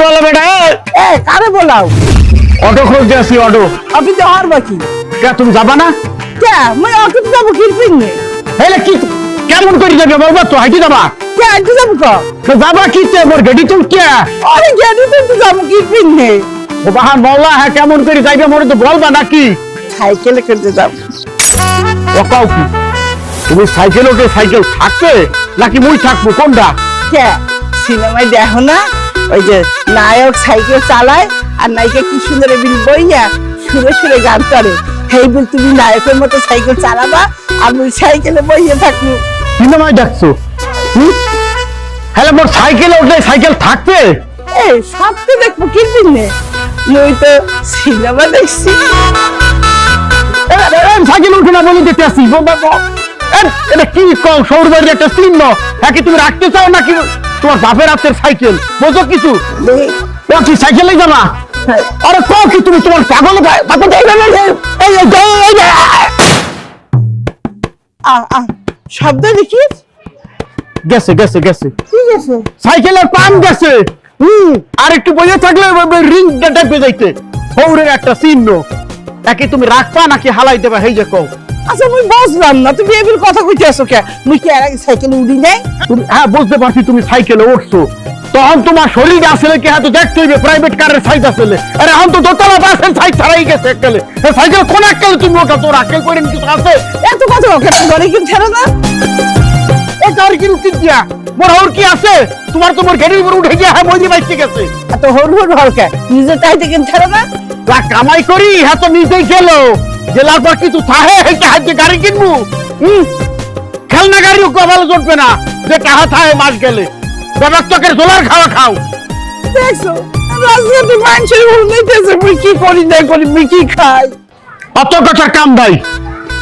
অটোওয়ালা বেটা এ কারে বলাও অটো খুঁজতে আসি অটো আপনি তো আর বাকি কে তুমি যাবা না কে মই অটো যাবো কিরপিন নে হেলে কি কেমন করে যাবে বাবা তো হাইটি যাবা কে আইতে যাবো ক তো যাবা কি তে মোর গাড়ি তুমি কে আরে গেদি তো যাবো কিরপিন নে ও বাহান বললা হ্যাঁ কেমন করে যাইবে মোরে তো বলবা নাকি সাইকেলে করতে যাব ও কাউ কি তুমি সাইকেল ওঠে সাইকেল থাকবে নাকি মুই থাকবো কোনটা কে সিনেমায় দেখো না ওই যে নায়ক সাইকেল চালায় আর নায়িকা কি সুন্দর বিল বইয়া সুরে সুরে গান করে হেই বিল তুমি নায়কের মতো সাইকেল চালাবা আর মুই সাইকেলে বইয়ে থাকবো সিনেমায় দেখছো হ্যালো মোর সাইকেল উঠলে সাইকেল থাকবে এই সব তো দেখবো কিরপিন নে মুই তো সিনেমা দেখছি সাইকেল উঠে না বলে দিতে আসি এটা কি কম সৌরবাড়ির একটা চিহ্ন হ্যাঁ কি তুমি রাখতে চাও নাকি তোমার বাপের হাতের সাইকেল বোঝো কিছু ও কি সাইকেলে যাবা আরে কও কি তুমি তোমার পাগল শব্দ দেখিস গেছে গেছে গেছে ঠিক আছে সাইকেলের পাম গেছে আর একটু বইয়ে থাকলে রিং ডাকবে যাইতে হৌরের একটা চিহ্ন একে তুমি রাখবা নাকি হালাই দেবা হেই যে কও আচ্ছা মুই বুঝলাম না তুমি এবিল কথা কইতে আসো কে মুই কি আর সাইকেলে উড়ি নাই তুমি হ্যাঁ বুঝতে পারছি তুমি সাইকেলে উঠছো তখন তোমার শরীর আসলে কি হয়তো দেখতে হইবে প্রাইভেট কারের সাইজ আসলে আরে এখন তো দোতলা বাসের সাইজ ছাড়াই গেছে এককালে সাইকেল কোন এককালে তুমি ওটা তোর আকেল করে কিছু আছে এত কথা ওকে ধরে কি ছেড়ে না এই কার কি রুটি দিয়া মোর আর কি আছে তোমার তো মোর গাড়ির উপর উঠে গিয়া হ্যাঁ মই বাইতে গেছে এত হল হল হলকে নিজে চাইতে কিন ছেড়ে না যা কামাই করি হ্যাঁ তো নিজেই গেল জেলার পর কিছু চাহে হেঁটে হাঁটতে গাড়ি কিনবো খেলনা গাড়িও কপালে জুটবে না যে টাহা থাহে মাস গেলে ব্যবস্থকের দোলার খাওয়া খাও দেখছো রাজনীতি মানুষের উন্নতিছে মুই কি করি না করি মুই কি খাই অত কথা কাম ভাই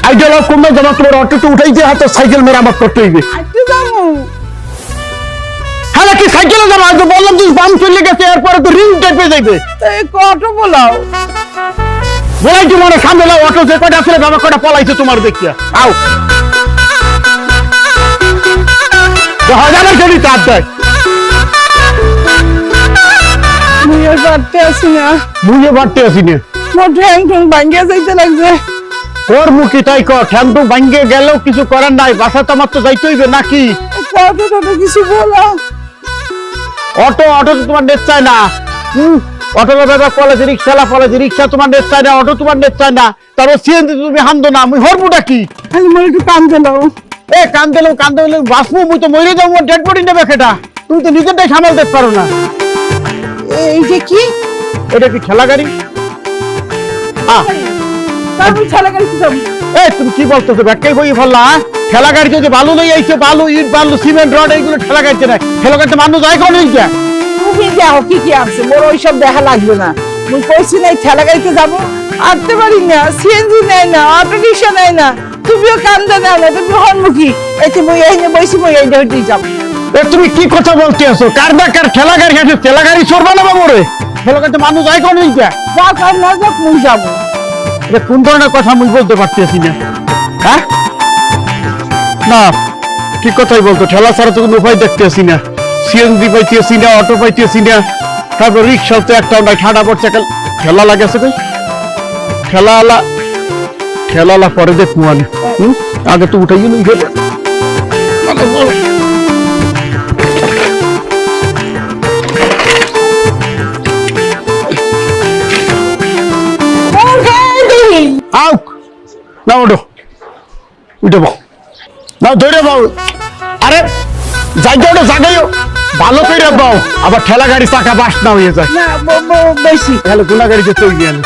আইডিয়াল কমে যাবা তোমার অটোতে উঠাইতে হাতে সাইকেল মেরামত করতে হইবে আইতে যাবো হ্যাঁ কি সাইকেলে যাবা তো বললাম তুই বাম চলে গেছে এরপরে তো রিং টেপে যাইবে এই কটো বলাও বলাই কি মনে সামনে লাও অটো যে কটা আসলে বাবা কটা পলাইছে তোমার দেখিয়া আও হাজারের গাড়ি তার দেয় মুই আর পারতে আসি না বুঝে পারতে আসি না মোর ঠ্যাং ঠ্যাং ভাঙ্গিয়া যাইতে লাগছে ওর মুখে তাই কর ঠ্যাং তো ভাঙ্গে গেলেও কিছু করার নাই বাসা তো আমার তো যাইতে হইবে নাকি কটো কটো কিছু বলো অটো অটো তো তোমার নেট চায় না অটো দাদা কলেজ রিক্সা তোমার নেট চায় না অটো তোমার নেট চায় না তারপর সিএনজি তুমি হান্দো না আমি হরবুটা কি খালি মোর একটু কান দিলাও এ কান্দে বাঁচবো মুই তো মরে যাবো ডেড বডি নেবে খেটা তুমি তো নিজেরটাই সামালতে পারো না এই যে কি এটা কি খেলা গাড়ি তারপর ছেলে গাড়ি কি যাবো তুমি কি বলতেছো ব্যাখ্যাই বই ফেললা খেলা গাড়ি যদি বালু লই আইছে বালু ইট বালু সিমেন্ট রড এইগুলো ঠেলা গাড়িতে নাই ঠেলা গাড়িতে মানুষ যায় কোন হইছে তুমি দেখো কি কি আছে মোর ওইসব দেখা লাগবে না মুই কইছি নাই ঠেলা গাড়িতে যাবো আনতে পারি না সিএনজি নাই না অটো রিক্সা নাই না তুমিও কান্দে দাও না তুমি হনমুখী এতে মই এই নে বইছি মই এই ধরতেই যাব তুমি কি কথা বলতে আছো কার কার ঠেলা গাড়ি আছে ঠেলা গাড়ি চড়বা না বাবুরে ঠেলা গাড়িতে মানুষ যায় কোন হইছে যা কার না যাক মুই যাব এটা কোন ধরনের কথা মুই বলতে পারতেছি না হ্যাঁ না কি কথাই বলতো ঠেলা ছাড়া তো কোনো উপায় দেখতেছি না সিএনজি পাইতেছি না অটো পাইতেছি না তারপর রিক্সা তো একটাও নাই ঠাডা পড়ছে ঠেলা লাগেছে কই ঠেলালা পরে দেখবো আমি আগে তো উঠাই গেল আউ না ওঠো উঠে বাও না ধরে বাও আরে যাই ওটা জাগাইও ভালো করে বাও আবার ঠেলা গাড়ি চাকা বাস না হয়ে যায় না বেশি তাহলে গোলা গাড়িতে চলে গেল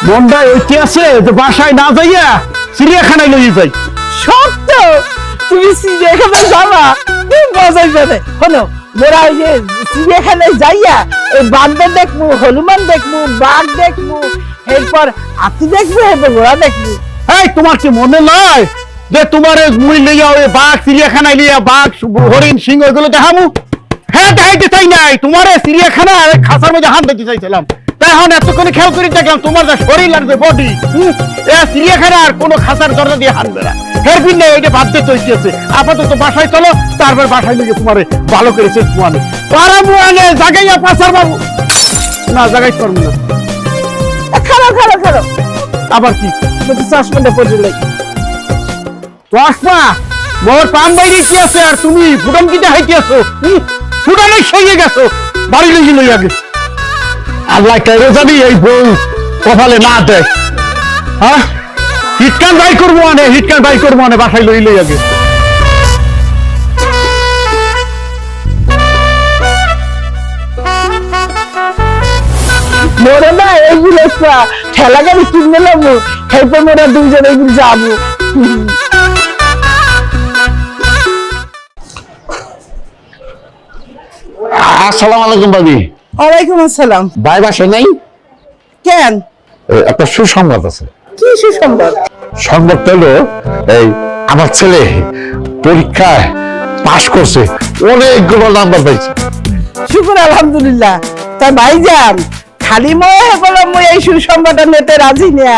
মনটা ওইটি আছে যে বাসায় না যাইয়া চিড়িয়াখানায় লই যাই সত্য তুমি চিড়িয়াখানায় যাবা তুমি মজাই যাবে শোনো মোরা ওই যে চিড়িয়াখানায় যাইয়া এই বান্দর দেখবো হনুমান দেখবো বাঘ দেখবো এরপর হাতি দেখবো এরপর ঘোড়া দেখবো এই তোমার কি মনে নয় যে তোমার মুই লইয়া ওই বাঘ চিড়িয়াখানায় লিয়া বাঘ হরিণ সিংহ এগুলো দেখামু? হ্যাঁ দেখাইতে চাই নাই, তোমার চিড়িয়াখানা খাসার মধ্যে হাত দিতে চাইছিলাম। তাই এখন এতক্ষণ খেয়াল করে দেখলাম তোমার যা শরীর লাগবে বডি, চিড়িয়াখানা আর কোনো খাসার দরজা দিয়ে হাঁটবে না। হেরবিন নেই, এটা বাদ দিয়ে তৈরি আছে। আপাতত বাসায় চলো, তারপর বাসায় লিখে তোমার ভালো করে শেষ মুয়ানে পারাবো আনে জাগাইয়া পাচার বাবু না জাগাই করবো না। খারাপ খারাপ খারাপ আবার কি চশমাটা পড়ে লাই চশমা মোর পান বাইরে কি আছে আর তুমি ফুটান কি দেখাইতে আছো? ফুটানে সইয়ে গেছো, বাড়ি লইয়ে লই আগে। আল্লাহ কেড়ে জানি এই বউ কপালে না দেয়। হ্যাঁ হিটকান বাই করবো আনে, হিটকান বাই করবো আনে, বাসায় লই লই আগে। মোরে না এইগুলো ঠেলা গাড়ি কিনে নেবো, হেঁটে মোরা দুইজন এইগুলো যাবো। আসসালামু আলাইকুম ভাবি। ওয়ালাইকুম আসসালাম। ভাই বাসা নাই? কেন, একটা সুসংবাদ আছে। কি সুসংবাদ? সংবাদটা হলো এই আমার ছেলে পরীক্ষায় পাশ করছে, অনেকগুলো নাম্বার পাইছে। শুকুর আলহামদুলিল্লাহ। তা ভাইজান খালি মনে বললাম মই এই সুসংবাদটা নিতে রাজি না,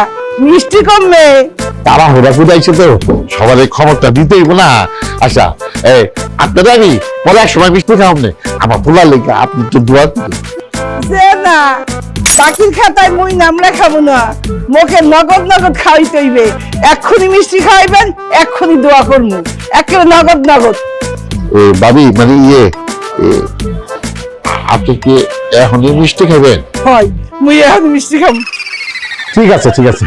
মিষ্টি কমবে। তারা হোরা ফুটাইছে তো, সবার এই খবরটা দিতেই না। আচ্ছা আপনারা আমি পরে এক সময় মিষ্টি খাওয়াম না, আমার ভোলার লেগে আপনি তো দোয়া করুন। যে না বাকির খাতায় মই নাম লেখাবো না, মুখে নগদ নগদ খাওয়াইতে হইবে। এক্ষুনি মিষ্টি খাওয়াইবেন, এক্ষুনি দোয়া করবো, একেবারে নগদ নগদ। ভাবি মানে আপনি কি এখনই মিষ্টি খাবেন? হয় মুই এখন মিষ্টি খাবো। ঠিক আছে ঠিক আছে,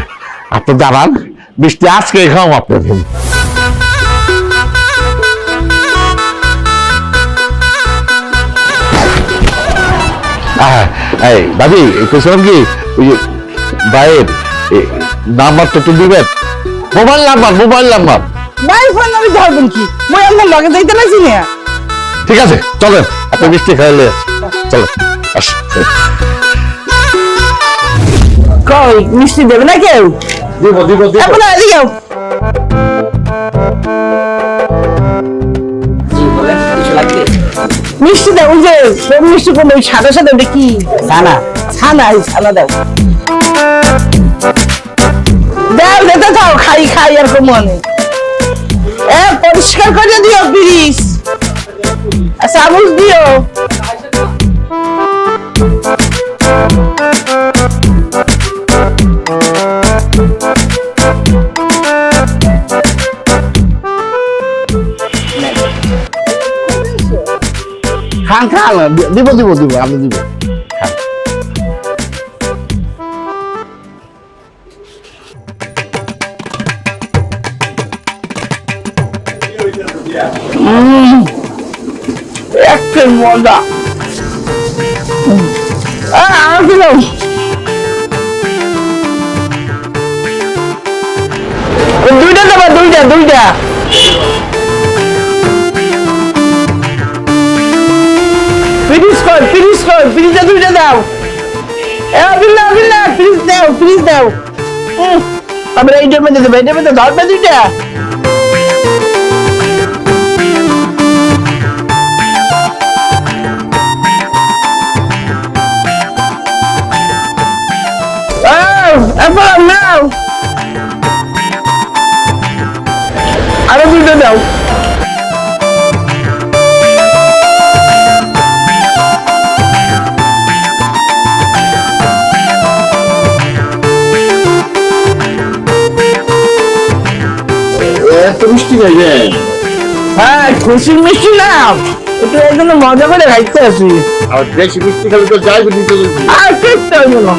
আপনি দাঁড়ান, মিষ্টি আজকে খাওয়াম আপনাকে। ভাবি কইছিলাম কি ওই যে ভাইয়ের নাম্বারটা তো দিবেন, মোবাইল নাম্বার ভাই ফোন আমি ধরবেন কি, মই আপনার লগে যাইতে না চিনি। ঠিক আছে চলেন, আপনি মিষ্টি খাইলে চলেন। কই মিষ্টি দেবে না কেউ? দিব দিব দিব। এখন দিও মিষ্টি দাও, ওই যে মিষ্টি কোন ওই সাদা সাদা কি ছানা? ছানা, এই ছানা দাও দাও, যেতে থাও, খাই খাই আর কমনে। পরিষ্কার করে দিও প্লিজ, চামচ দিও। খান খান, দিব দিব দিব, আমি দিব। একটা মজা। দুইটা দেবা, দুইটা দুইটা। ফ্রিজে দুইটা দাও। ফ্রিজ দাও, ফ্রিজ দাও। তারপরে এইটার মধ্যে দেবে, এইটার মধ্যে ধরবে দুইটা। নাও আরো দুইটা দাও। এত মিষ্টি খাইবেন? হ্যাঁ খুশির মিষ্টি নাও, একটু এই জন্য মজা করে খাইতে আসি। আর বেশি মিষ্টি খেলে তো যাইবে নিতে। আর চেষ্টা হইব না।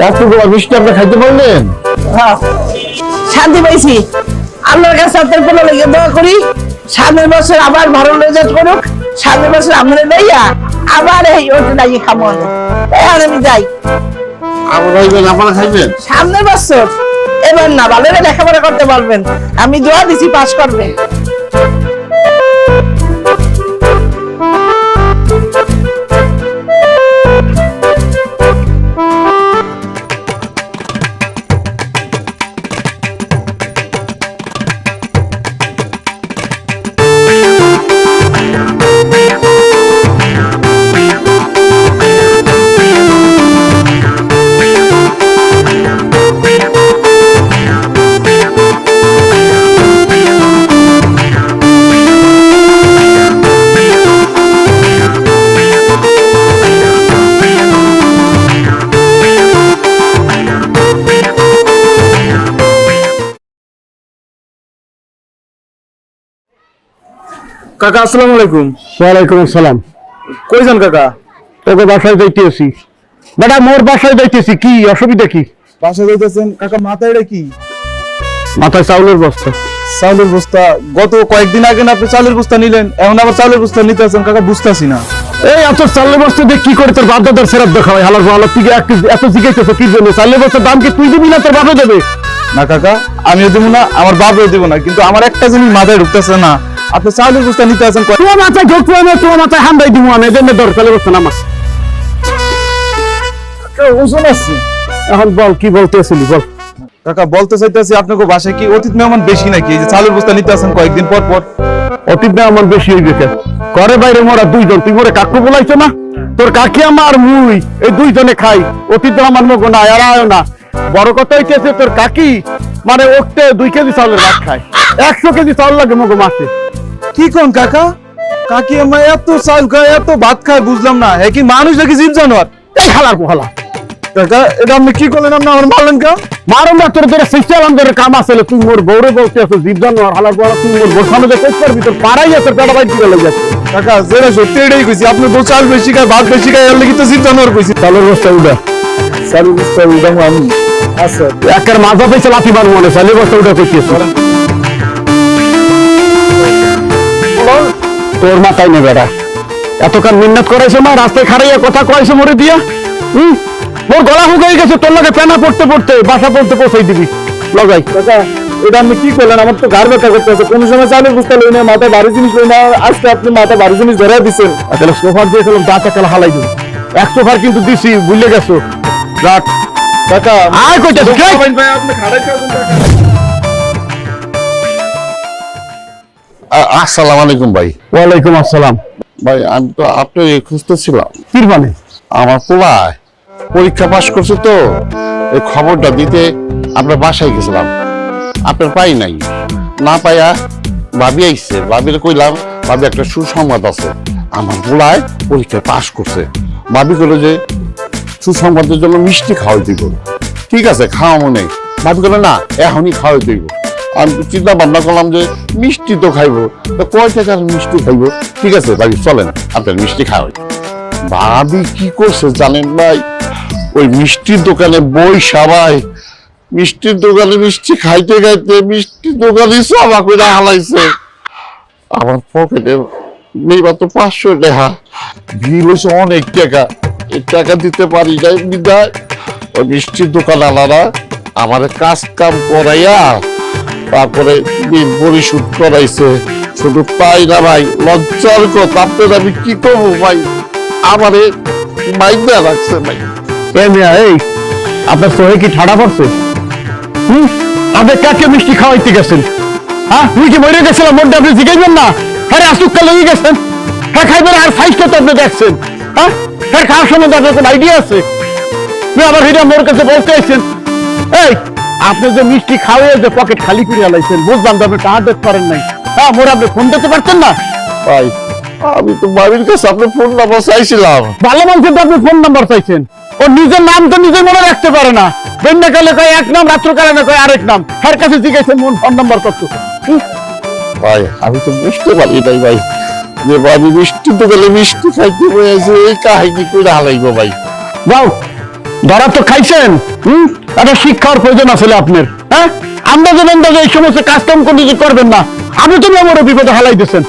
এতগুলো মিষ্টি আপনি খাইতে পারলেন? শান্তি পাইছি। আল্লাহর কাছে আপনার কোনো লেগে দোয়া করি, সামনের বছর আবার ভালো রেজাল্ট করুক। সামনের বছর আমরা লইয়া আবার এই ওটা লাগিয়ে খাবো। এখন আমি যাই। আপনারা খাইবেন সামনের বছর, এবার না ভালো লেখাপড়া করতে পারবেন। আমি দোয়া দিছি পাস করবে। কাকা আসসালামু আলাইকুম। ওয়ালাইকুম আসসালাম। কই যান কাকা? তোকে বাসায় যাইতেছি। বেটা মোর বাসায় যাইতেছি, কি অসুবিধা কি? বাসা যাইতেছেন কাকা, মাথায় এটা কি? মাথায় চাউলের বস্তা। চাউলের বস্তা? গত কয়েকদিন আগে না আপনি চালের বস্তা নিলেন, এখন আবার চালের বস্তা নিতে আছেন কাকা, বুঝতেছি না। এই এত চাউলের বস্তা দিয়ে কি করে তোর বাপ দাদার সেরাপ দেখায়? হালার হালার তুই এত জিজ্ঞাসা কি জন্য? চাউলের বস্তার দাম কি তুই দিবি না তোর বাপে দেবে? না কাকা, আমিও দেবো না, আমার বাপও দেবো না, কিন্তু আমার একটা জিনিস মাথায় ঢুকতেছে না, আপনি চালের বস্তা নিতে আছেন। তোমার মাথায় ঢুকবে না, তোমার মাথায় হান্দাই দিব আমি। এদের দর চাউলের বস্তা নামা। ওজন আছে। এখন বল কি বলতে আসলি বল। কাকা বলতে চাইতেছি, আপনাকে বাসায় কি অতীত মেহমান বেশি নাকি? এই যে চালের বস্তা নিতে আছেন কয়েকদিন পর পর। অতীত না আমার বেশি হয়ে গেছে। ঘরে বাইরে মোরা দুইজন, তুই মোরে কাকু বলাইছো না? তোর কাকি আমার মুই এই দুইজনে খাই। অতীত আমার মুখ না আর আয় না। বড় কথা হইতেছে তোর কাকি মানে ওকে 2 কেজি চাউলের ভাত খায়, 100 কেজি চাউল লাগে মুখ মাসে। কি কোন কাকা? কাকি আমার এত চাল খায়, এত ভাত খায়, বুঝলাম না। হ্যাঁ কি মানুষ নাকি জীব জানোয়ার? এই হালার পোহালা কাকা এটা আপনি কি করলেন? আপনি আমার মারলেন কা? মারুন না, তোর ধরে শিষ্টালাম ধরে কাম আছে। তুই মোর বউরে বলতে আছো জীব জানোয়ার হালার পোহালা। তুই মোর বসানো যে কইতে পারবি? তোর পাড়াই আছে, পেটা বাইর করে লই যাচ্ছে। কাকা যেটা সত্যি এটাই কইছি, আপনি বউ চাল বেশি খায়, ভাত বেশি খায়, এর লাগি তো জীব জানোয়ার কইছি। চালের বস্তা উঠা, চালের বস্তা উঠাবো আমি। আচ্ছা একের মাজা পেয়েছে লাথি মারবো মানে। চালের বস্তা উঠা কইতেছে তোর মাথায় নেবে বেটা। এতক্ষণ মিন্নত করাইছে মা, রাস্তায় খারাইয়া কথা কয়েছে মরে দিয়া। মোর গলা শুকাই গেছে তোর লগে পেনা পড়তে পড়তে। বাসা পড়তে পৌঁছাই দিবি লগাই। কাকা এটা আপনি কি করলেন? আমার তো ঘর ব্যথা করতেছে, কোন সময় চালের বস্তা লই না, মাথায় ভারী জিনিস লই না, আজকে আপনি মাথা ভারী জিনিস ধরে দিচ্ছেন। তাহলে সোফার দিয়েছিলাম, দাঁত একটা হালাই দিবি। 1 সোফার কিন্তু দিছি, ভুলে গেছো। রাখ কাকা আর কইতাছিস কি? আপনি খাড়াইতে আছেন কাকা। আসসালামু আলাইকুম ভাই। ওয়ালাইকুম আসসালাম। ভাই আমি তো আপনার খুঁজতেছিলাম। কি মানে? আমার পোলায় পরীক্ষা পাশ করছে তো, এই খবরটা দিতে আপনার বাসায় গেছিলাম, আপনার পাই নাই। না পাইয়া ভাবি আইছে, ভাবির কইলাম ভাবি একটা সুসংবাদ আছে, আমার পোলায় পরীক্ষায় পাশ করছে। ভাবি করলো যে সুসংবাদের জন্য মিষ্টি খাওয়াই দিব। ঠিক আছে খাওয়াবো নেই। ভাবি করলো না এখনই খাওয়াই দিব। আমি তো চিন্তা ভাবনা করলাম যে মিষ্টি তো খাইবো, তো কয় টাকার মিষ্টি খাইবো। ঠিক আছে ভাবি চলেন আপনার মিষ্টি খাওয়াই। ভাবি কি করছে জানেন ভাই? ওই মিষ্টির দোকানে বই সবাই মিষ্টির দোকানে মিষ্টি খাইতে খাইতে মিষ্টির দোকানে সবা করে হালাইছে। আমার পকেটে নেই মাত্র 500 টাকা। বিল হয়েছে অনেক টাকা, এই টাকা দিতে পারি নাই বিদায় ওই মিষ্টির দোকান আলাদা আমার কাজ কাম করাইয়া তারপরে বিল পরিশোধ করাইছে। শুধু তাই না ভাই, লজ্জার কথা আপনার আমি কি করবো ভাই, আমারে মাইন্দা রাখছে ভাই। এই আপনার সোহে কি ঠাড়া পড়ছে? আপনি কাকে মিষ্টি খাওয়াইতে গেছেন? হ্যাঁ তুই কি মরে গেছিলাম? মোটে আপনি জিগাইবেন না? হ্যাঁ আসুক্কা লেগে গেছেন। হ্যাঁ খাইবেন আর সাইজটা তো আপনি দেখছেন। হ্যাঁ হ্যাঁ খাওয়ার সময় আপনার কোনো আইডিয়া আছে? তুই আবার হিরা মোর কাছে বলতে আইছেন। এই আপনি যে মিষ্টি খাওয়াই যে পকেট খালি করে আলাইছেন, বুঝলাম তো আপনি টাকা দিতে পারেন নাই। হ্যাঁ মোর আপনি ফোন দিতে পারতেন না? ভাই আমি তো বাড়ির কাছে আপনার ফোন নাম্বার চাইছিলাম। ভালো মানুষের তো আপনি ফোন নাম্বার চাইছেন। ও নিজের নাম তো নিজে মনে রাখতে পারে না। বেন্যাকালে কয় এক নাম, রাত্রকালে না কয় আরেক নাম। তার কাছে জিজ্ঞাসেন মোর ফোন নাম্বার কত। ভাই আমি তো বুঝতে পারি নাই ভাই যে বাড়ি মিষ্টি দোকানে মিষ্টি খাইতে বসেছে, এই কাহিনী করে হালাইবো ভাই। যাও ধরা তো খাইছেন। একটা শিক্ষার প্রয়োজন আছে আপনার। হ্যাঁ আন্দাজে আন্দাজে এই সমস্ত কাজকাম করবেন না। আপনি তো আমার বিপদে হালাই দিয়েছেন।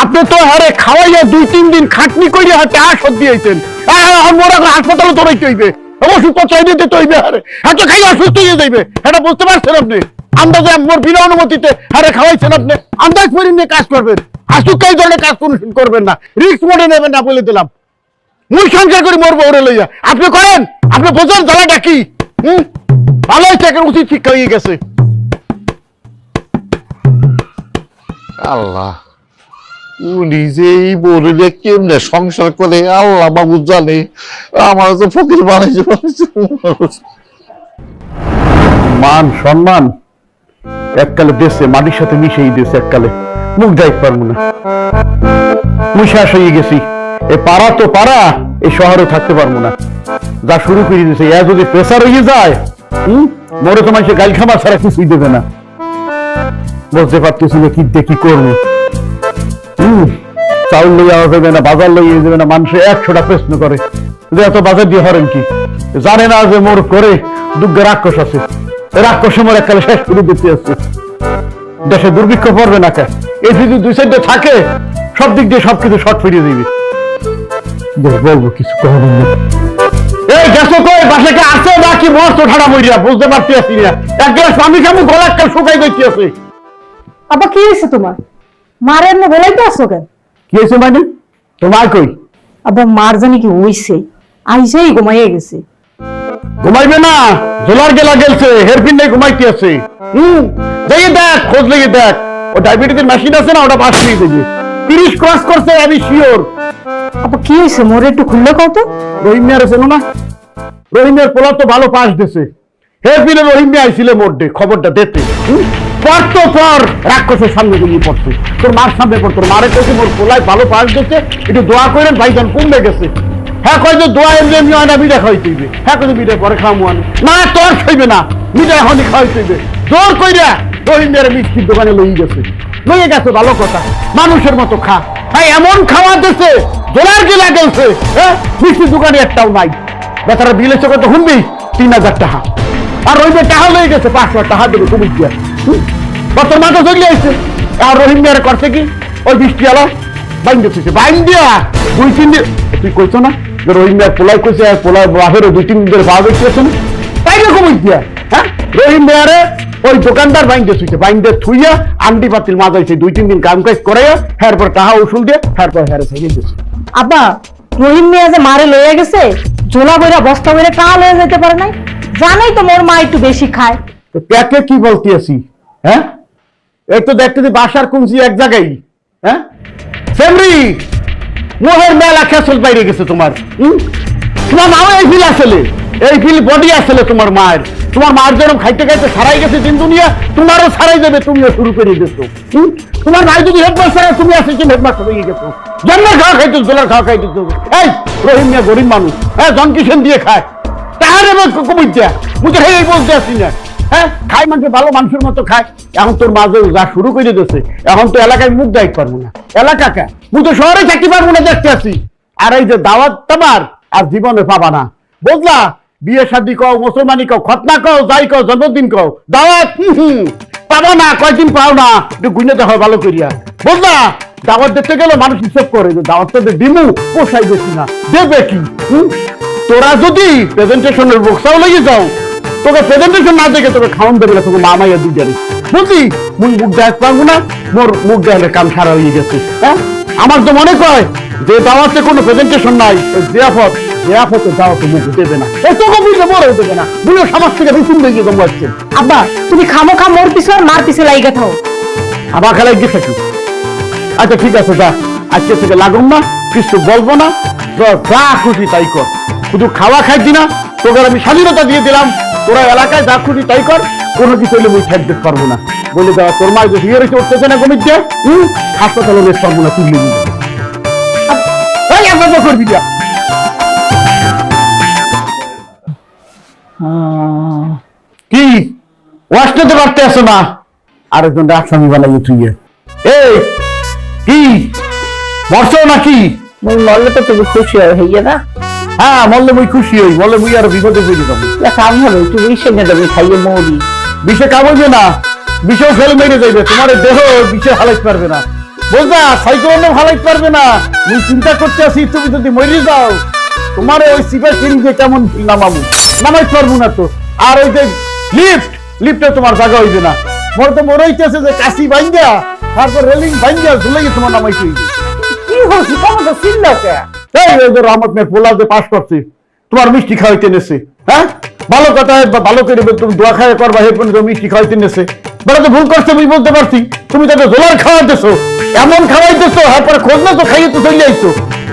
আপনি তো হারে খাওয়াইয়া 2-3 দিন খাটনি করে হাতে হাত দিয়েছেন। মোরা হাসপাতালে তোরাইতে হইবে, ওষুধপত্র দিতে তো হইবে। হারে এত খাই অসুস্থ হয়ে যাইবে, এটা বুঝতে পারছেন আপনি? আন্দাজে মোর বিনা অনুমতিতে হারে খাওয়াইছেন আপনি। আন্দাজ করে নিয়ে কাজ করবেন, আসুক এই ধরনের কাজ কোনো করবেন না, রিস্ক মোডে নেবেন না বলে দিলাম। মুই সংসার করি মোর বউরে লইয়া, আপনি করেন। আপনি বোঝেন জ্বালাটা কি? ভালোই থেকে উচিত শিক্ষা হয়ে গেছে। আল্লাহ উনি যে এই বউরে কেমনে সংসার করে আল্লাহ বাবু জানে। আমার তো ফকির বানাইছে। মান সম্মান এককালে দেশে মাটির সাথে মিশেই দিয়েছে, এককালে মুখ যাইতে পারবো না। মুই শেষ হয়ে গেছি। এই পাড়া তো পাড়া, এই শহরে থাকতে পারবো না। যা শুরু করে দিয়েছে এ যদি প্রেসার হয়ে যায়, মরে তোমার সে গাল খাবার ছাড়া কিছুই দেবে না। বুঝতে পারতেছি না কি করবো। চাউল লইয়া যাবে না, বাজার লইয়া যাবে না, মানুষ 100টা প্রশ্ন করে যে এত বাজার দিয়ে হরেন কি? জানে না যে মোর করে দুর্গা রাক্ষস আছে, রাক্ষসে মোর এককালে শেষ করে দিতে আসছে। দেশে দুর্ভিক্ষ পড়বে না কে? এই যদি দুই সাইডে থাকে সব দিক দিয়ে সবকিছু শর্ট ফিরিয়ে দিবি। বলবো কিছু কখন এই গেছো কই? বাসে কে আছে নাকি মস্ত ঠাড়া মরিয়া বুঝতে পারছি না। এক গ্লাস পানি খাবো, গলা একটা শুকাই গেছি আছে। আব্বা কি হয়েছে তোমার? মার এমনি বলাইতে আসো কেন? কি হয়েছে মানে? তোমার কই? আব্বা মার জানি কি হইছে, আইসেই ঘুমাইয়ে গেছে। ঘুমাইবে না, জোলার গেলা গেলছে, হেরপিন নেই ঘুমাইতে আছে। যাই দেখ, খোঁজ লেগে দেখ, ও ডায়াবেটিসের মেশিন আছে না, ওটা পাস নিয়ে দেবে। 30 ক্রস করছে, আমি শিওর। আব্বা কি হয়েছে মোরে একটু খুললে কত? রহিম মিয়ার আছে না? রহিম মিয়ার পোলা তো ভালো পাস দিছে। হেরপিনে রহিম মিয়া আইছিলে মোটে খবরটা দিতে। পড়তো পর রাক্ষসের সামনে গিয়ে পড়ছে, তোর মার সামনে পড়তো। তোর মারে কইছে মোর পোলায় ভালো পাস দিচ্ছে, একটু দোয়া করেন, ভাইজান কমে গেছে। হ্যাঁ কয় যে দোয়া এমনি হয় না, মিঠা খাওয়াইতে হ্যাঁ কই মিঠা পরে খাওয়াবো না, তোর খাইবে না, মিঠা এখনই খাওয়াইতে জোর কইরা রহিম মিয়ার মিষ্টির দোকানে লইয়ে গেছে। ভালো কথা, মানুষের মতো খা। হ্যাঁ এমন খাওয়া দিচ্ছে, জোলার গেলা গেলছে। হ্যাঁ মিষ্টির দোকানে একটাও নাই। বেচারা বিলে চোখে তো শুনবি 3000 টাকা, আর রহিমের টাকা লয়ে গেছে 500 টাকা দেবে তুমি দিয়া। কত মাথা চলে আসছে। আর রহিম মিয়ার করছে কি, ওই বৃষ্টি আলো বাইন দিচ্ছে, বাইন দিয়া 2-3 দিন। তুই কইছো না যে রহিম মিয়ার পোলাই কইছে, পোলাই বাহিরে 2-3 দিন ধরে পাওয়া গেছে না, তাই রকম দিয়া। হ্যাঁ রহিম মিয়ারে ওই দোকানদার বাইন দিচ্ছে, বাইন দিয়ে থুইয়া আন্ডি পাতিল মাজাইছে, 2-3 দিন কাম কাজ করে, এরপর টাকা উসুল দিয়ে এরপর হেরে থেকে দিচ্ছে। আব্বা রহিম মিয়া যে মারে লইয়া গেছে, ঝোলা বইরা বস্তা বইরা টাকা লয়ে যেতে পারে নাই। জানাই তো মোর মা একটু বেশি খায়। তো প্যাকে কি বলতে আছি? হ্যাঁ এই তো দেখতে যে বাসার কুঞ্চি এক জায়গায়। হ্যাঁ ফেমরি মোহের মেলা খেসল বাইরে গেছে তোমার। তোমার মাও এই ফিল আসলে, এই ফিল বডি আসলে তোমার মায়ের। তোমার মার যেরকম খাইতে খাইতে সারাই গেছে দিন দুনিয়া, তোমারও সারাই দেবে, তুমিও শুরু করে দিয়েছো। তোমার ভাই যদি হেডমাস্টার, তুমি আসে কি হেডমাস্টার হয়ে গেছো। জন্মের খাওয়া খাইতো, জোলার খাওয়া খাইতো। এই রহিম মিয়া গরিব মানুষ, হ্যাঁ জন কিষেন দিয়ে খায়, তাহারে কমিটা মুখে এই বলতে আসি না। হ্যাঁ খাই মানুষ ভালো মানুষের মতো খায়। এখন তোর মাঝে যা শুরু করে দিয়েছে, এখন তো এলাকায় মুখ দায়িত্ব পারবো না। এলাকা কে মুখ তো শহরে চাকরি পারবো না, দেখতে আসি। আর এই যে দাওয়াত তোমার আর জীবনে পাবা না, বুঝলা? বিয়ে শাদী কও, মুসলমানি কও, খতনা কও, যাই কও, জন্মদিন কও, দাওয়াত পাবা না। কয়দিন পাও না, একটু গুণাতে হয় ভালো করিয়া, বুঝলা? দাওয়াত দিতে গেলে মানুষ হিসেব করে যে দাওয়াতটা দিমু পোষাই বেশি না, দেবে কি? তোরা যদি প্রেজেন্টেশনের বক্সাও লেগে যাও, তোকে প্রেজেন্টেশন না দেখে তোকে খাওয়ান দেবে না, তোকে মামাইয়া দুই জানি, বুঝলি? মুই মুখ দেখ পারবো না, মোর মুখ দেখালে কাম সারা হয়ে গেছে। হ্যাঁ আমার তো মনে কয় যে দাওয়াতে কোনো প্রেজেন্টেশন নাই, জিয়াফতে দাওয়াতে মুখ দেবে না, তোকে বুঝলে মরেও দেবে না, বুঝলে সমাজ থেকে বিচুন দিয়ে গিয়ে জমাচ্ছে। আব্বা তুমি খামোখা মোর পিছু আর মার পিছু লাইগা থাও। আবার খেলায় গিয়ে থাকি। আচ্ছা ঠিক আছে, যা আজকে থেকে লাগুন না, কিছু বলবো না, যা খুশি তাই কর। শুধু খাওয়া খাইছি না, তোকে আমি স্বাধীনতা দিয়ে দিলাম, তোরা এলাকায় যা খুশি তাই কর, কোনো কিছু হলে মুই ঠেক দিতে পারবো না। বলে দেওয়া তোর মা যে হিয়ে রেখে উঠতেছে না গমিতে, হাসপাতালে বেশ পারবো না, তুললে করবি যা। কি ওয়াশ নিতে পারতে আসো না? আরেকজন আসামি বানাইয়ে তুই এই কি মরছো নাকি? মুই মরলে তো তুমি খুশি হইয়া না? হ্যাঁ মরলে মুই খুশি হই, মরলে মুই আর বিপদে পড়ে যাবো। কাম হবে তুমি বিষে নেবে, খাইয়ে মরি। বিষে কামড়বে না, বিষেও ফেল মেরে যাইবে, তোমার দেহ বিষে হালাইতে পারবে না, বুঝলা? সাইকেলও হালাইতে পারবে না। মুই চিন্তা করতে আসি, তুমি যদি মরে যাও, তোমার ওই সিপার কিনতে কেমন নামাইতে পারবো না তো। আর ওই যে লিফটে তোমার জায়গা হইবে না। মোর তো মনে হইতেছে যে কাশি বাইন্দা, তারপর রেলিং বাইন্দা ঝুলাইয়ে তোমার নামাইতে হইবে। কি হচ্ছে তোমার তো চিল্লা কে? এই যে রহমত মেয়ে পোলা যে পাস করছে, তোমার মিষ্টি খাওয়াইতে নেছে। হ্যাঁ ভালো কথা, ভালো করে তুমি দোয়া খাওয়া করবা, এরপর মিষ্টি খাওয়াইতে নেছে। বলে তো ভুল করছে, আমি বলতে পারছি। তুমি তাকে জোলার খাওয়াইতেছো, এমন খাওয়াইতেছো, তারপরে খোঁজ না তো খাইয়ে তো চলে আইছো।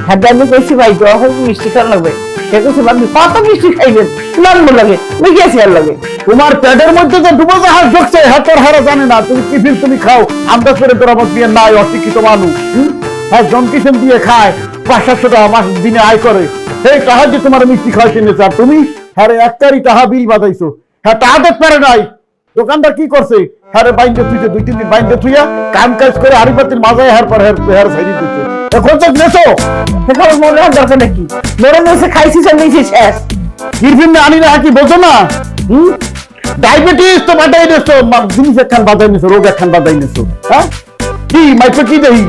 হ্যাঁ আমি কইছি ভাই তো মিষ্টি খাওয়া লাগবে, আপনি কত মিষ্টি খাইবেন, লাগবে লাগে গেছি আর লাগে। তোমার পেটের মধ্যে যে ডুবো জাহাজ ঢুকছে, হাতের হারা জানে না। তুমি টিফিন তুমি খাও, আন্দাজ করে তোর আমার বিয়ে নাই, অশিক্ষিত মানুষ। হ্যাঁ জনকিষেন দিয়ে খায়, 500-700 টাকা মাস দিনে আয় করে, সেই টাকা দিয়ে তোমার মিষ্টি খাওয়াইতে নিয়েছে। আর তুমি হ্যাঁ একটারই টাকা বিল বাজাইছো। হ্যাঁ টাকা দেখতে পারে নাই। দোকানদার কি করছে, হ্যাঁ বাইন্দে থুইছে, 2-3 দিন বাইন্দে থুইয়া কাম কাজ করে আড়ি পাতির মাজায়, হ্যাঁ পর হ্যাঁ সাইডে দিচ্ছে। খোঁজ নেছো এখন মনে হয় দরকার নাকি মনে হচ্ছে খাইছি নিয়েছি শেষ গিরফিন আনি না কি বোঝো না ডায়াবেটিস তো বাদাই নেছো জিনিস একখান বাদাই নেছো রোগ একখান বাদাই নেছো হ্যাঁ কি মাইপে কি দেই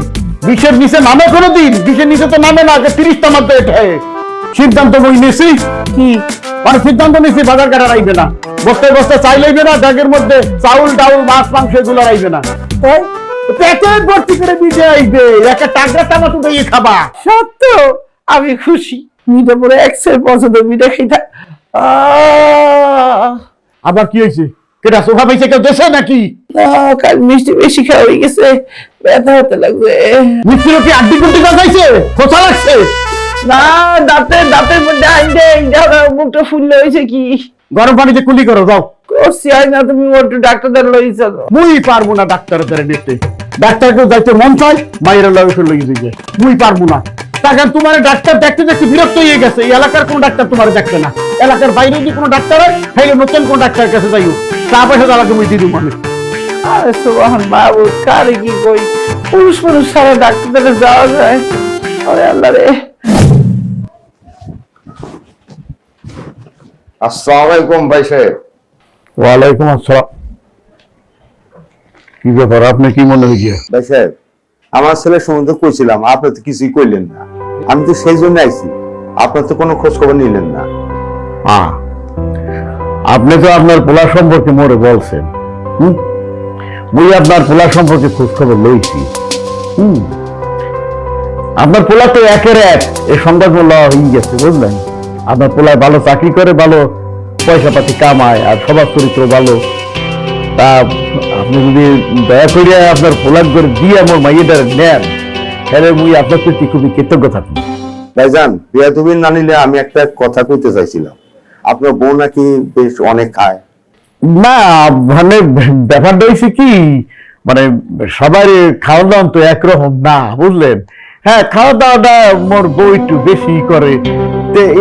বিষের নিচে নামে কোনো দিন বিষের নিচে তো নামে না আগে 30টা মধ্যে এটাই সিদ্ধান্ত বই নিয়েছি কি মানে সিদ্ধান্ত নিয়েছি বাজার কাটা রাইবে না বস্তায় বস্তায় চাই লইবে না ব্যাগের মধ্যে চাউল ডাউল মাছ মাংস এগুলো রাইবে না তাই প্যাকেট ভর্তি করে দিতে আইবে একটা টাকা টাকা তো দিয়ে খাবা সত্য আমি খুশি মিঠে পরে এক্সের পছন্দ মিঠে খেতে আবার কি হয়েছে কেটা সোফা পাইছে কেউ দেশে নাকি কাল মিষ্টি বেশি খাওয়া হয়ে গেছে ব্যথা হতে লাগবে মিষ্টির কি আড্ডি কুন্টি গাছাইছে খোসা লাগছে না দাঁতের মধ্যে আইনে মুখটা ফুললে হয়েছে কি গরম পানিতে কুলি করো যাও করছি আই না তুমি একটু ডাক্তার লই চলো মুই পারবো না ডাক্তারের দ্বারা দেখতে ডাক্তারকে যাইতে মন চায় মায়ের লগে লই দিয়ে মুই পারবো না তাকান তোমার ডাক্তার দেখতে দেখতে বিরক্ত হয়ে গেছে এই এলাকার কোন ডাক্তার তোমার দেখবে না এলাকার বাইরে যদি কোনো ডাক্তার হয় তাহলে নতুন কোন ডাক্তারের কাছে যাইও তা পয়সা তালাকে মুই দিয়ে দিব মানে আরে সুবহান বাবু কারে কি কই পুরুষ মানুষ সারা ডাক্তারের যাওয়া যায় আরে আল্লাহ রে আসসালামু আলাইকুম ভাই সাহেব। ওয়ালাইকুম আসসালাম কি ব্যাপার আপনি কি মনে হয়েছে ভাই সাহেব আমার ছেলের সম্বন্ধে কইছিলাম, আপনি তো কিছুই কইলেন না। আমি তো সেই জন্য আইছি, আপনার তো কোনো খোঁজ খবর নিলেন না। আপনি তো আপনার পোলা সম্পর্কে মোরে বলছেন মুই আপনার পোলা সম্পর্কে খোঁজ খবর লইছি আপনার পোলা তো একের এক এই সংবাদ বলা হয়ে গেছে বুঝলেন আপনার পোলায় ভালো চাকরি করে ভালো পয়সা পাতি কামায় আর সবার চরিত্র ভালো তা আপনি যদি দয়া করিয়া আপনার পোলার করে দিয়ে আমার মাইয়েটার নেন তাহলে মুই আপনার প্রতি খুবই কৃতজ্ঞ থাকি ভাইজান বিয়াদবি না নিলে আমি একটা কথা কইতে চাইছিলাম। আপনার বউ নাকি বেশ অনেক খায়। না মানে ব্যাপারটা হয়েছে কি মানে সবার খাওয়া দাওয়া তো একরকম না বুঝলেন হ্যাঁ খাওয়া দাওয়াটা মোর বউ একটু বেশি করে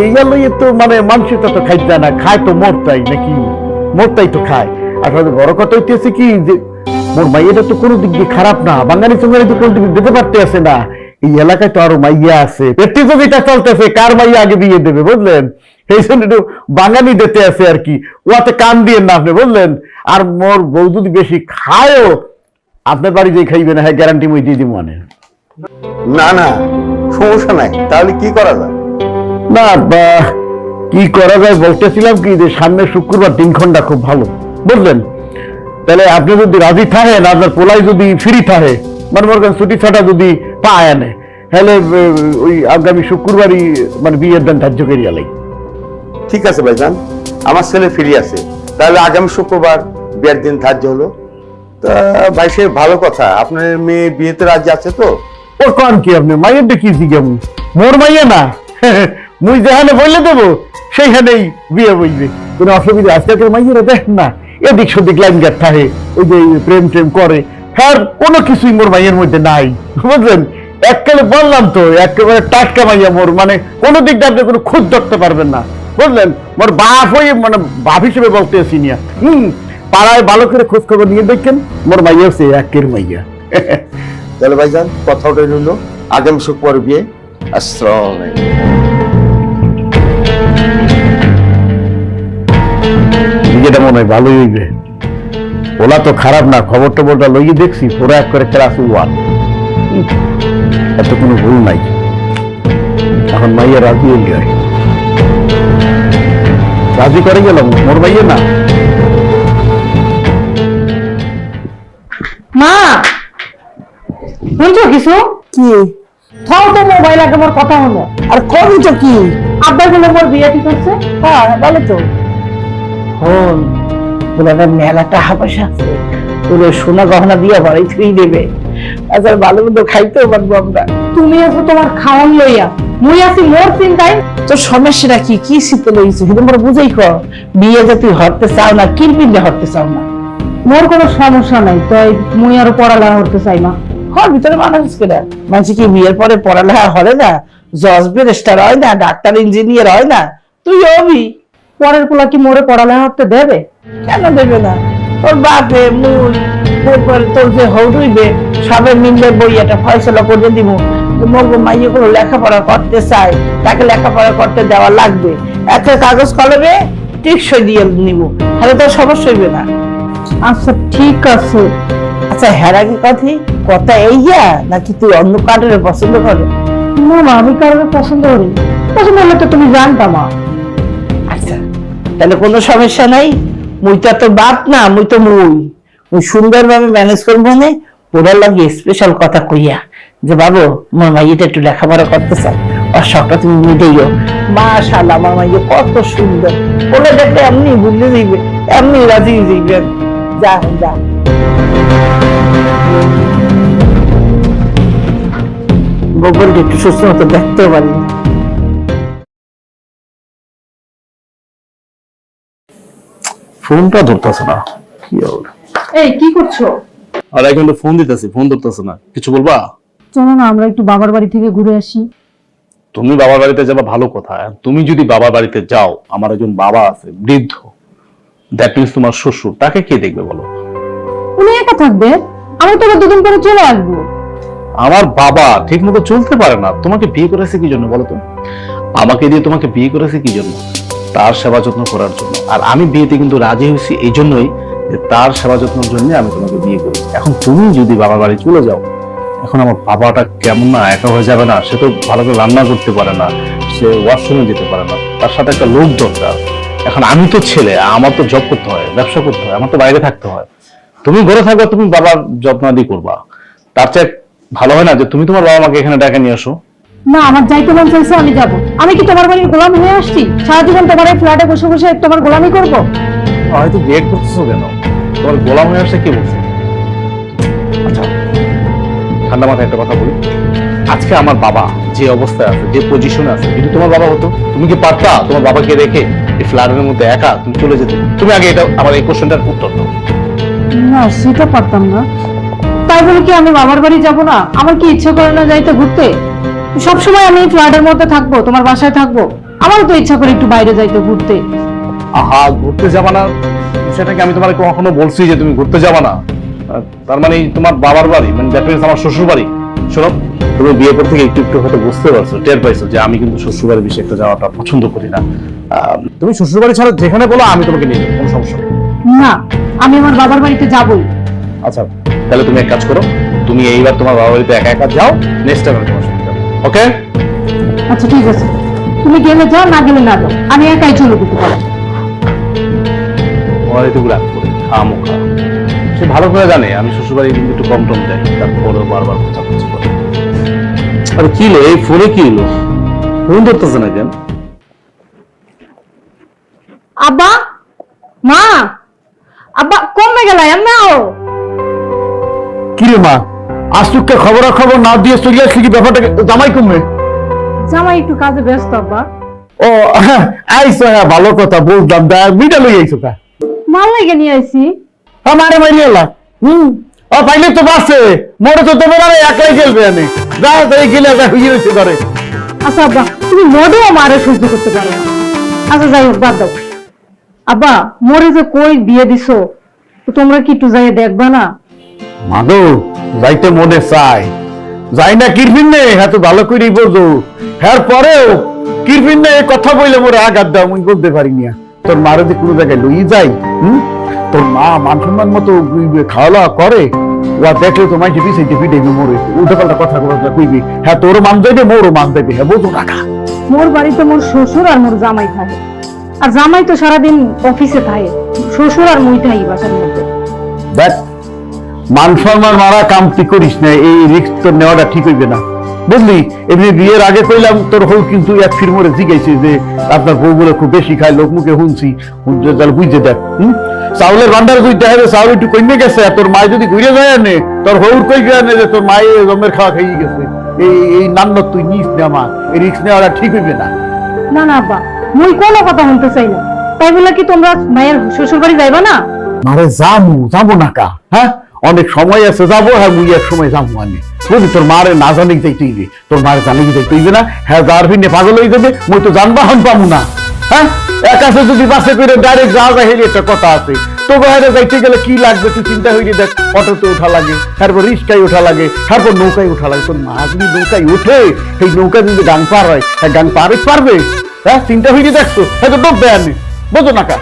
এই গেল তো মানে মানুষের তো খাইতে না খায় তো মোরটাই নাকি মোরটাই তো খায় আসলে বড় কথা হইতেছে কি যে মোর মাইয়াটা তো কোনো দিক দিয়ে খারাপ না বাঙালি চঙ্গালি তো কোনো দিক দিতে পারতে আছে না এই এলাকায় তো আরো মাইয়া আছে প্রতিযোগিতা চলতেছে কার মাইয়া আগে বিয়ে দেবে বুঝলেন এই জন্য একটু বাঙালি দিতে আছে আর কি ওতে কান দিয়ে না আপনি বুঝলেন আর মোর বউ যদি বেশি খায়ও আপনার বাড়ি যে খাইবে না হ্যাঁ গ্যারান্টি মই দিয়ে দিব মানে না না সমস্যা নাই, তাহলে কি করা যায়? না কি করা যায় বলতেছিলাম কি যে সামনে শুক্রবার দিনক্ষণটা খুব ভালো বুঝলেন তাহলে আপনি যদি রাজি থাকেন আপনার পোলাই যদি ফ্রি থাকে মানে মনে করেন ছুটি ছাটা যদি পায় আনে তাহলে ওই আগামী শুক্রবারই মানে বিয়ের দিন ধার্য করিয়া লাই ঠিক আছে ভাইজান, আমার ছেলে ফ্রি আছে, তাহলে আগামী শুক্রবার বিয়ের দিন ধার্য হলো। তা ভাই সাহেব ভালো কথা, আপনার মেয়ে বিয়েতে রাজি আছে তো? ও কন কি আপনি মাইয়ের দেখি জিজ্ঞাম মোর মাইয়া না মুই যেখানে বললে দেবো সেইখানেই বিয়ে বইবে কোনো অসুবিধা আজকালকার মাইয়েরা দেখেন না এদিক সেদিক লাইন গাছ থাকে ওই যে প্রেম টেম করে হ্যাঁ কোনো কিছুই মোর মাইয়ের মধ্যে নাই বুঝলেন এককালে বললাম তো একেবারে টাটকা মাইয়া মোর মানে কোনো দিক দিয়ে আপনি কোনো খুঁজ ধরতে পারবেন না বুঝলেন মোর বাপ হয়ে মানে বাপ হিসেবে বলতে আসি নিয়া পাড়ায় ভালো করে খোঁজ খবর নিয়ে দেখেন মোর মাইয়া সে একের মাইয়া তাহলে ভাইজান কথা ওটাই রইল, আগামী শুক্রবার বিয়ে। আসসালামু আলাইকুম। যেটা মনে হয় ভালোই হইবে ওলা তো খারাপ না খবর টবরটা লইয়ে দেখছি পুরো এক করে ক্লাস ওয়ান এত কোনো ভুল নাই এখন মাইয়া রাজি হইলে হয় রাজি করে গেলাম মোর মাইয়া না মা শুনছো কিছু কি থাও তো মোবাইল আগে মোর কথা হলো আর কবি তো কি আব্বা বলে মোর বিয়ে ঠিক আছে হ্যাঁ বলো তো হন বলে মেলা টাকা পয়সা আছে তোর সোনা গহনা দিয়ে বাড়ি থুই দেবে আচ্ছা ভালো মন্দ খাইতেও পারবো আমরা তুমি আছো তোমার খাওয়ান লইয়া মুই আছি মোর চিন্তায় তোর সমস্যাটা কি কি শীতে লইছে সেটা মোর বুঝাই কর বিয়ে যে তুই হরতে চাও না কিরপিনে হরতে চাও না মোর কোনো সমস্যা নাই তাই মুই আরো পড়ালেখা করতে চাই না হর ভিতরে মানুষ করে মানুষ কি বিয়ের পরে পড়ালেখা হরে না জজ ব্যারিস্টার হয় না ডাক্তার ইঞ্জিনিয়ার হয় না তুই হবি পরের পোলা কি মোরে পড়ালেখা করতে দেবে কেন দেবে না তোর বাপে মুই তোর যে হৌডুইবে সবে মিললে বই একটা ফয়সলা করে দিব যে মোর মাইয়ে কোনো লেখাপড়া করতে চায়, তাকে লেখাপড়া করতে দেওয়া লাগবে। একটা কাগজ কলমে টিকসই দিয়ে নিব, তাহলে তো সমস্যা হইবে না। আচ্ছা ঠিক আছে। আচ্ছা হেরা কি কথা এইয়া, নাকি তুই অন্য কারণে পছন্দ করে? না মা, আমি কারোর পছন্দ করি, পছন্দ হলে তো তুমি জানতা মা। আচ্ছা তাহলে কোনো সমস্যা নাই। মুই তো তোর বাপ না, মুই তো মুই সুন্দরভাবে ম্যানেজ করবো। মানে ওরার লাগে স্পেশাল কথা কইয়া যে বাবু আমার মাইয়েটা একটু লেখাপড়া করতে চাই, ওর শখটা তুমি মিটাইও। মাশাআল্লাহ আমার মাইয়ে কত সুন্দর, ওরা দেখলে এমনি বুঝলে যাইবে, এমনি রাজি যাইবেন। যা যা বগলকে একটু সুস্থ মতো দেখতেও পারি না। ফোনটা ধরতেছে না, কি হবে? এই কি করছো? আর এখন তো ফোন দিতেছি, ফোন ধরতেছে না। কিছু বলবা? চলো না আমরা একটু বাবার বাড়ি থেকে ঘুরে আসি। তুমি বাবার বাড়িতে যাবা ভালো কথা। তুমি যদি বাবার বাড়িতে যাও, আমার একজন বাবা আছে বৃদ্ধ, দ্যাট মিনস তোমার শ্বশুর, তাকে কে দেখবে বলো? উনি একা থাকবে, আমি তো আবার দুদিন পরে চলে আসবো। আমার বাবা ঠিক মতো চলতে পারে না। তোমাকে বিয়ে করেছে কি জন্য বলো তো? আমাকে দিয়ে তোমাকে বিয়ে করেছে কি জন্য? তার সেবা যত্ন করার জন্য। আর আমি বিয়েতে কিন্তু রাজি হয়েছি এই জন্যই যে তার সেবা যত্নের জন্য আমি তোমাকে বিয়ে করেছি। এখন তুমি যদি বাবার বাড়ি চলে যাও, এখন আমার বাবাটা কেমন না একা হয়ে যাবে না? সে তো ভালো করে রান্না করতে পারে না, সে ওয়াশরুমে যেতে পারে না, তার সাথে একটা লোক দরকার। এখন আমি তো ছেলে, আমার তো জব করতে হয়, ব্যবসা করতে হয়, আমার তো বাইরে থাকতে হয়। তুমি ঘরে থাকবে, তুমি বাবার যত্নাদি করবা। তার চেয়ে ভালো হয় না যে তুমি তোমার বাবা মাকে এখানে ডেকে নিয়ে আসো? না, আমার যাইতে মন চাইছে, আমি যাব। আমি কি তোমার বাড়ির গোলাম হয়ে আসছি? সারা জীবন তোমার এই ফ্ল্যাটে বসে বসে তোমার গোলামি করব? হয়তো বিয়ে করতেছো কেন? তোমার গোলাম হয়ে আসছে কে বলছে? আচ্ছা ঠান্ডা মাথায় একটা কথা বলি, আজকে আমার বাবা যে অবস্থায় আছে, যে পজিশনে আছে, যদি তোমার বাবা হতো, তুমি কি পারতা তোমার বাবাকে রেখে এই ফ্ল্যাটের মধ্যে একা তুমি চলে যেতে? তুমি আগে এটা আমার এই কোশ্চেনটার উত্তর দাও। না, সেটা পারতাম না। তাই বলে কি আমি বাবার বাড়ি যাব না? আমার কি ইচ্ছা করে না যাইতে ঘুরতে? সবসময় আমি ফ্ল্যাটের মধ্যে থাকবো, তোমার বাসায় থাকবো? আমারও তো ইচ্ছা করে একটু বাইরে যাইতে ঘুরতে। আহা, ঘুরতে যাবা না সেটাকে আমি তোমার কখনো বলছি যে তুমি ঘুরতে যাবা না? তার মানে তোমার বাবার বাড়ি, মানে দ্যাট মিনস আমার শ্বশুর বাড়ি। শোনো, তুমি বিয়ে করতে গিয়ে একটু একটু হয়তো বুঝতে পারছো, টের পাইছো যে আমি কিন্তু শ্বশুর বাড়ি বেশি একটা যাওয়াটা পছন্দ করি না। তুমি শ্বশুর বাড়ি ছাড়া যেখানে বলো আমি তোমাকে নিয়ে যাবো, কোনো সমস্যা নেই। না, আমি আমার বাবার বাড়িতে যাবই। আচ্ছা তাহলে তুমি এক কাজ করো, তুমি এইবার তোমার বাবার বাড়িতে একা একা যাও, নেক্সট টাইম আমি তোমার সাথে যাবো। ওকে? আচ্ছা ঠিক আছে, তুমি গেলে যাও, না গেলে না যাও, আমি একাই চলে যেতে পারো। তোমার এটুকু রাগ করে খামো খা। সে ভালো করে জানে আমি শ্বশুর বাড়ি কিন্তু একটু কম টম যাই, তারপরে বারবার খোঁচাখুচি করে। আরে কি হলো এই ফোনে, কি হলো? ফোন ধরতেছে না কেন? আব্বা, মা, আব্বা কমে গেল এমনাও। কি রে মা, আজ তোকে খবর না দিয়ে চলে আসলি, কি ব্যাপারটা? জামাই কমবে? জামাই একটু কাজে ব্যস্ত আব্বা। ও আইসো, হ্যাঁ ভালো কথা, বুঝলাম। মিটা লই আইসো কা? মাল লাগে নিয়ে আইছি। আমারে মাইলি এলা। ও পাইলে তো বাসে মোড়ে তো তোমার আর একলাই গেলবে আমি। যা তাই গেলে যা হইয়ে রয়েছে ধরে। আচ্ছা আব্বা, তুমি মোটেও মারে সহ্য করতে পারো না। আচ্ছা যাই হোক, বাদ দাও। আব্বা, মোরে যে কই বিয়ে দিছো, তো তোমরা কি একটু যাই দেখবা না? মাগো যাইতে মনে চাই, যাই না কিরফিন নে, হ্যাঁ তো ভালো করেই বোঝো। হ্যাঁ পরেও কিরফিন নে কথা বইলে মোরে আঘাত দাও, আমি বলতে পারি না। তোর মারে যে কোনো জায়গায় লই যাই, তোর মা মান সম্মান মতো খাওয়া দাওয়া করে, ওয়া দেখলে তো মাইকে পিছাইতে পিটাইবে মোরে, উল্টো পাল্টা কথা কইবি। হ্যাঁ তোরও মান যাইবে, মোরও মান যাইবে। হ্যাঁ বোঝো রাখা। মোর বাড়িতে মোর শ্বশুর আর মোর জামাই থাকে, আর জামাই তো সারাদিন অফিসে থাকে, শ্বশুর আর মুই থাকি বাসার মধ্যে। দেখ, মান সম্মান মারা কামটি করিস না, এই রিস্ক তোর নেওয়াটা ঠিক হইবে না, বুঝলি? এমনি বিয়ের আগে কইলাম তোর হল, কিন্তু এক ফিরমরে জিগাইছে যে আপনার বউগুলো খুব বেশি খায়, লোক মুখে শুনছি, বুঝতে দেখ। চাউলের ভান্ডার কই দেখা যায়, চাউল একটু কমে গেছে, আর তোর মায় যদি ঘুরে যায় আনে, তোর হৌর কই আনে যে তোর মায়ে জমের খাওয়া খাইয়ে গেছে। এই নান্ন তুই নিস না মা, এই রিস্ক নেওয়াটা ঠিক হইবে না। না না আব্বা, মুই কোনো কথা শুনতে চাই না। তাই বলে কি তোমরা মায়ের শ্বশুর বাড়ি যাইবা না? মারে যাবো না কা? হ্যাঁ অনেক সময় আছে, যাবো। হ্যাঁ মুই এক সময় যাবো আমি, বুঝলি? তোর মারে না জানি যাইতে হইবে, তোর মারে জানি যাইতে হইবে না। হ্যাঁ যার ভিন্নে পাগল হয়ে যাবে, মুই তো যানবাহন পাবো না। হ্যাঁ এক আছে যদি বাসে করে ডাইরেক্ট যাওয়া যায়, একটা কথা আছে। তো বাইরে যাইতে গেলে কি লাগবে তুই চিন্তা হইনি দেখ, অটোতে ওঠা লাগে, তারপর রিক্সায় ওঠা লাগে, তারপর নৌকায় ওঠা লাগে। তোর মা যদি নৌকায় ওঠে, সেই নৌকা যদি গাং পার হয়, গাং পারে পারবে? হ্যাঁ, চিন্তা হইনি দেখছো, হয়তো ডোব দেয় আনি, বোঝো না কা?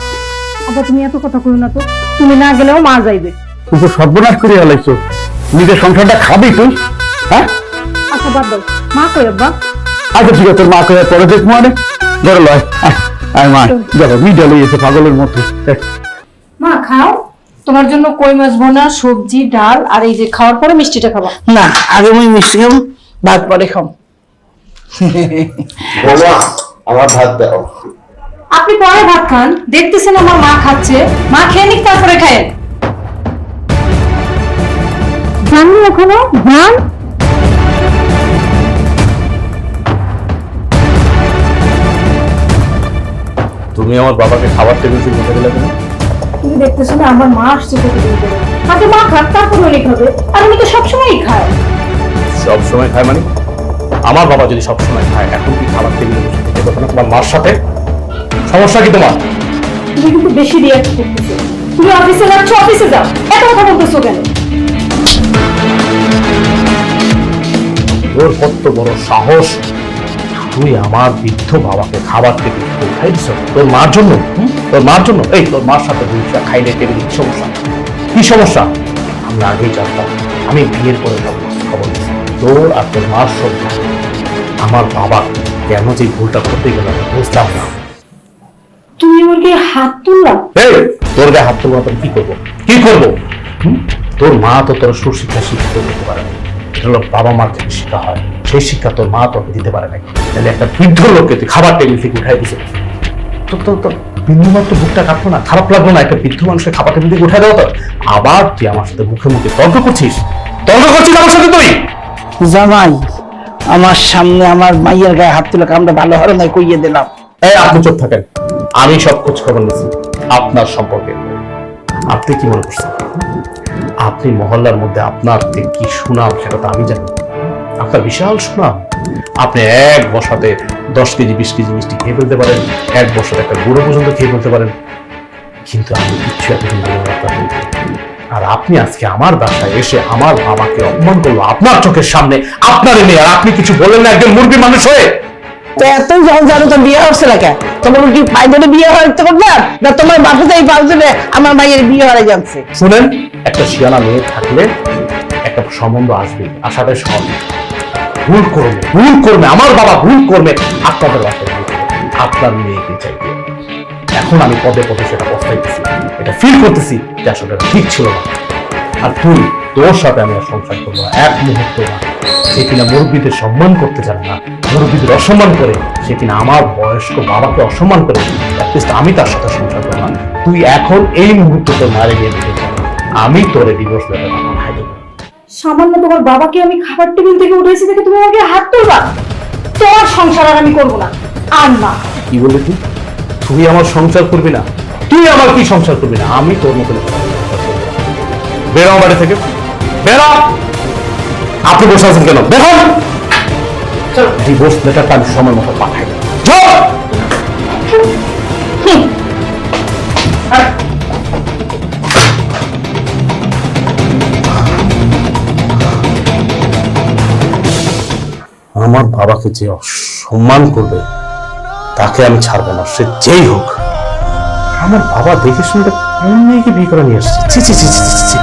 আব্বা তুমি এত কথা কইও না তো, তুমি না গেলেও মা যাইবে। তুই তো সর্বনাশ করে হালাইছো, নিজের সংসারটা খাবি তুই? হ্যাঁ, আচ্ছা বাদ দাও, মা কই আব্বা? আচ্ছা ঠিক আছে, তোর মা কয়ে পরে দেখ মানে ধরে লয়। আয় মা, যাবো মিডা লইয়েছে পাগলের মতো। মা খাও, তোমার জন্য কই মাছ ভোনা, সবজি, ডাল, আর এই যে খাওয়ার পরে মিষ্টিটা খাবা। না, আগে মুই মিষ্টি খাম, ভাত পরে খাম। আমার ভাত দাও। আপনি পরে ভাত খান, দেখতেছেন আমার মা খাচ্ছে, মা খেয়ে নিক তারপরে খায়েন। জানি এখনো ধান তুমি আমার বাবাকে খাবার টেবিল থেকে উঠে দিলে কেন? তুমি দেখতেছো না আমার মা আসছে প্রতিদিন করে, আগে মা খাক তারপর উনি খাবে, আর উনি তো সবসময়ই খায়। সব সময় খায় মানে? আমার বাবা যদি সব সময় খায়, এখন কি খাবার টেবিলে বসে খেতে পারবে না তোমার মার সাথে? সমস্যা কি তোমার? তুমি কিন্তু বেশি রিয়াক্ট করতেছো। তুমি অফিসে যাচ্ছ, অফিসে যাও, এত কথা বলতেছো কেন? তোর কত বড় সাহস, তুই আমার বৃদ্ধ বাবাকে খাবার টেবিল খাই দিছ তোর মার জন্য? তোর মার জন্য? এই তোর মার সাথে বসে খাইলে টেবিল কি সমস্যা? কি সমস্যা? আমি আগেই জানতাম, আমি বিয়ের পরে খবর দিচ্ছি তোর আর তোর মার সঙ্গে আমার বাবা কেন যে ভুলটা করতে গেল বুঝতাম না। তুমি আমার গায়ে হাত তুললা? এই তোর গায়ে হাত তুলবো কি করবো? কি করবো? তোর মা তো তোর সুশিক্ষা শিক্ষিত করতে পারে না, এটা হলো বাবা মার থেকে শিক্ষা হয়, সেই শিক্ষা তোর মা তোকে দিতে পারে না। তাহলে একটা বৃদ্ধ লোককে তুই খাবার টেবিল থেকে উঠাই দিছে, তো বিন্দুমাত্র বুকটা কাটলো না? খারাপ লাগলো না একটা বৃদ্ধ মানুষের খাবার টেবিল থেকে উঠাই দেওয়া? তো আবার তুই আমার সাথে মুখে মুখে তর্ক করছিস আমার সাথে তুই? জামাই, আমার সামনে আমার মাইয়ের গায়ে হাত তুলে কামটা ভালো হলো না, কইয়ে দিলাম। এই আপনি চুপ থাকেন, আমি সব খোঁজ খবর নিয়েছি আপনার সম্পর্কে। আপনি কি মনে করছেন আপনি মহল্লার মধ্যে আপনার কি সুনাম সেটা তো আমি জানি। আপনার বিশাল সুনাম, আপনি এক বসাতে 10 কেজি 20 কেজি মিষ্টি খেয়ে ফেলতে পারেন, এক বসাতে একটা গুঁড়ো পর্যন্ত খেয়ে ফেলতে পারেন, কিন্তু আমি কিচ্ছু এতদিন আর আপনি আজকে আমার বাসায় এসে আমার বাবাকে অপমান করলো আপনার চোখের সামনে, আপনার মেয়ে, আর আপনি কিছু বলেন না একজন মুরগি মানুষ হয়ে। তো এতই যখন জানো তো বিয়ে হচ্ছে না কেন? তোমার কি পাইজনে বিয়ে হইতে করবে না তোমার বাসাতে এই পাইজনে আমার মাইয়ের বিয়ে হয়ে যাচ্ছে? শুনেন, একটা শিয়ানা মেয়ে থাকলে একটা সম্বন্ধ আসবে, আসাটাই স্বাভাবিক। ভুল করবে আমার বাবা, ভুল করবে আপনাদের বাসায়, আপনার মেয়েকে চাইবে। এখন আমি পদে পদে সেটা পস্তাইতেছি, এটা ফিল করতেছি যে আসলে এটা ঠিক ছিল না। আর তুই, তোর সাথে আমি আর সংসার করবো না, এক মুহূর্ত না। সে কিনা মুরব্বীদের সম্মান করতে জানে না, মুরব্বীদের অসম্মান করে, সে কিনা আমার বয়স্ক বাবাকে অসম্মান করে, আমি তার সাথে সংসার করবো না। তুই এখন এই মুহূর্তে তোর মারে গিয়ে দিতে চাই, আমি তোরে ডিভোর্স লেটার পাঠাই দেবো। সামান্য তোমার বাবাকে আমি খাবার টেবিল থেকে উঠেছি দেখে তুমি আমাকে হাত তুলবা? তোমার সংসার আর আমি করবো না, আর না। কি বললি তুই? তুই আমার সংসার করবি না? তুই আমার কি সংসার করবি না? আমি তোর মতো বেরো আমার বাড়ি থেকে, বেরো। আপনি বসে আছেন কেন? দেখুন, ডিভোর্স লেটারটা আমি সময় মতো পাঠাই দেবো। আমার বাবাকে যে অসম্মান করবে তাকে আমি ছাড়বো না, সে যেই হোক। আমার বাবা দেখে শুনে কোন মেয়েকে বিয়ে করে নিয়ে আসছে? ছি ছি ছি ছি ছি ছি।